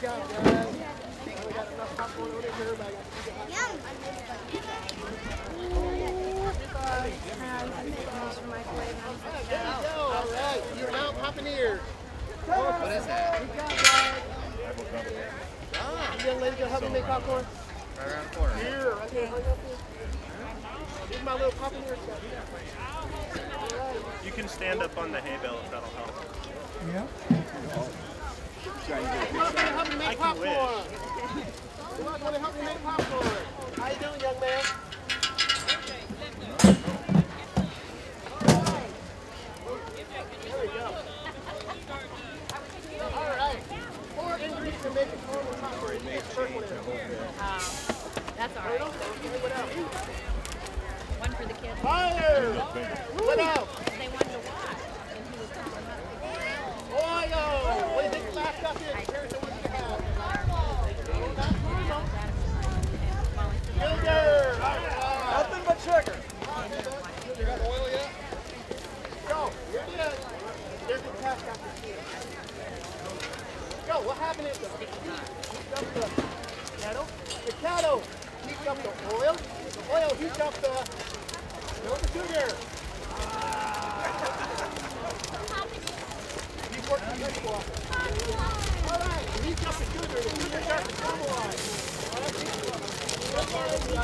Great job, guys. We got enough popcorn on it for everybody. All right, you're now popping ears. What is that? You young lady gonna help me make popcorn? Right around the corner. Here, right there, right up here. Here's my little popping ear stuff. You can stand up on the hay bale if that'll help. Yeah. Who else gonna help me make popcorn? Who else wanna help me make popcorn? How you doing, young man? There we go. All right. 4 ingredients to make a caramel popcorn. First one is. That's all right. What else? One for the kids. Fire! What else? They wanted to watch. And he was telling them. Oil! What do you think the last stuff is? Comparison what you have? Sugar! Nothing but sugar. You got oil yet? Go! Here it is. There's the task after here. Go! What happened is heat up the kettle. The kettle heats up the oil. The oil heats up the sugar. Keep working this one. All right, heat up the sugar. The sugar starts to caramelize. All right, this part is the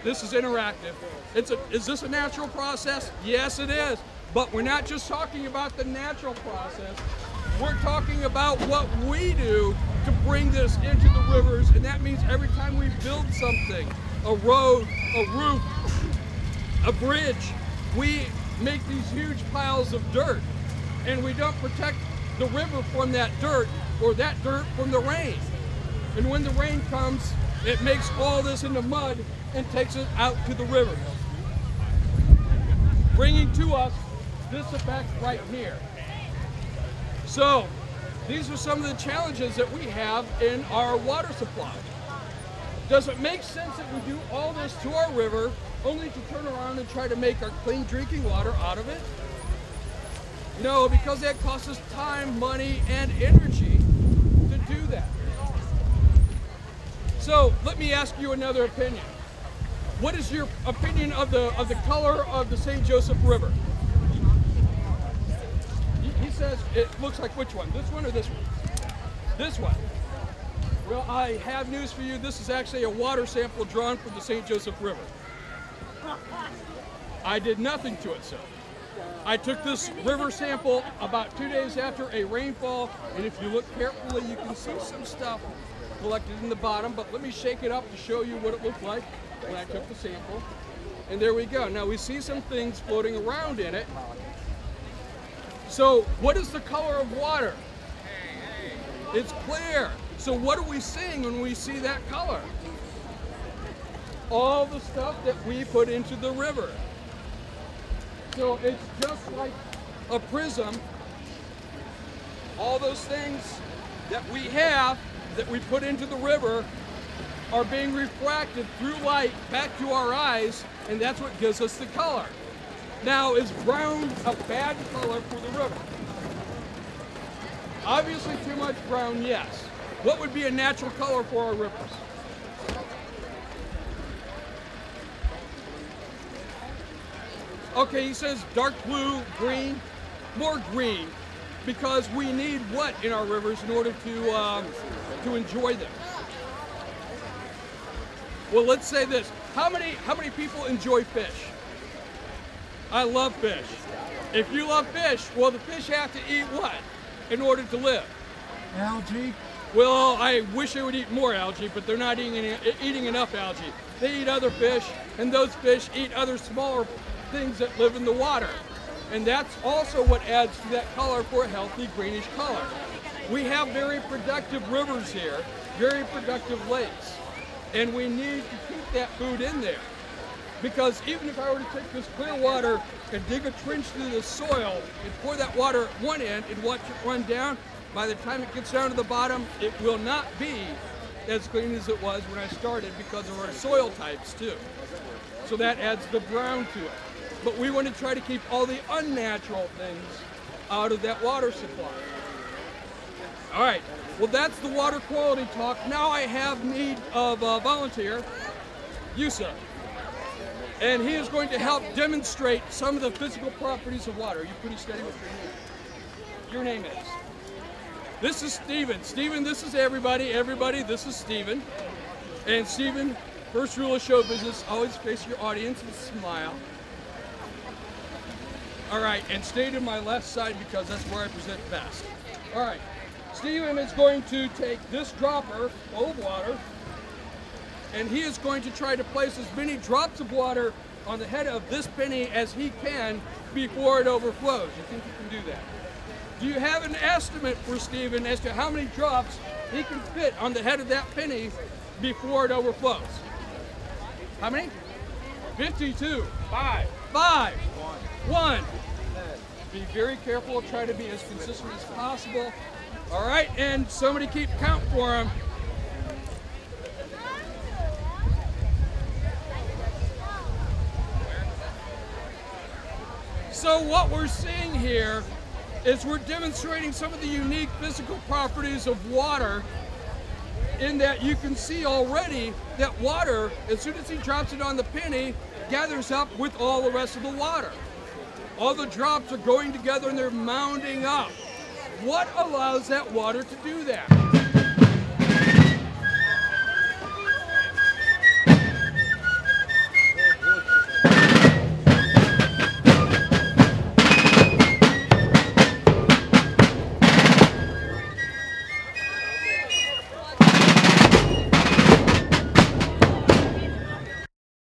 This is interactive. Is this a natural process? Yes, it is. But we're not just talking about the natural process. We're talking about what we do to bring this into the rivers, and that means every time we build something, a road, a roof, a bridge, we make these huge piles of dirt, and we don't protect the river from that dirt, or that dirt from the rain. And when the rain comes, it makes all this into mud and takes it out to the river, bringing to us this effect right here. So these are some of the challenges that we have in our water supply. Does it make sense that we do all this to our river only to turn around and try to make our clean drinking water out of it? No, because that costs us time, money, and energy to do that. So let me ask you another opinion. What is your opinion of the color of the St. Joseph River? He says it looks like which one? This one or this one? This one. Well, I have news for you. This is actually a water sample drawn from the St. Joseph River. I did nothing to it, sir. I took this river sample about 2 days after a rainfall, and if you look carefully, you can see some stuff collected in the bottom, but let me shake it up to show you what it looked like when I took the sample. And there we go. Now we see some things floating around in it. So what is the color of water? It's clear. So what are we seeing when we see that color? All the stuff that we put into the river. So it's just like a prism. All those things that we have that we put into the river are being refracted through light back to our eyes, and that's what gives us the color. Now, is brown a bad color for the river? Obviously too much brown, yes. What would be a natural color for our rivers? Okay, he says dark blue, green, more green, because we need what in our rivers in order to enjoy them? Well, let's say this. How many people enjoy fish? I love fish. If you love fish, well, the fish have to eat what in order to live? Algae. Well, I wish they would eat more algae, but they're not eating enough algae. They eat other fish, and those fish eat other smaller things that live in the water. And that's also what adds to that color for a healthy greenish color. We have very productive rivers here, very productive lakes, and we need to keep that food in there. Because even if I were to take this clear water and dig a trench through the soil and pour that water at one end and watch it run down, by the time it gets down to the bottom, it will not be as clean as it was when I started because of our soil types too. So that adds the brown to it. But we want to try to keep all the unnatural things out of that water supply. All right, well that's the water quality talk. Now I have need of a volunteer, Yusuf. And he is going to help demonstrate some of the physical properties of water. Are you pretty steady with your name? Your name is? This is Stephen. Stephen, this is everybody. Everybody, this is Stephen. And Stephen, first rule of show business, always face your audience and smile. All right, and stay to my left side because that's where I present best. All right, Stephen is going to take this dropper full of water, and he is going to try to place as many drops of water on the head of this penny as he can before it overflows. You think you can do that? Do you have an estimate for Stephen as to how many drops he can fit on the head of that penny before it overflows? How many? 52. 5. 5. 1. Be very careful. Try to be as consistent as possible. All right, and somebody keep count for him. So what we're seeing here is we're demonstrating some of the unique physical properties of water in that you can see already that water, as soon as he drops it on the penny, gathers up with all the rest of the water. All the drops are going together and they're mounding up. What allows that water to do that?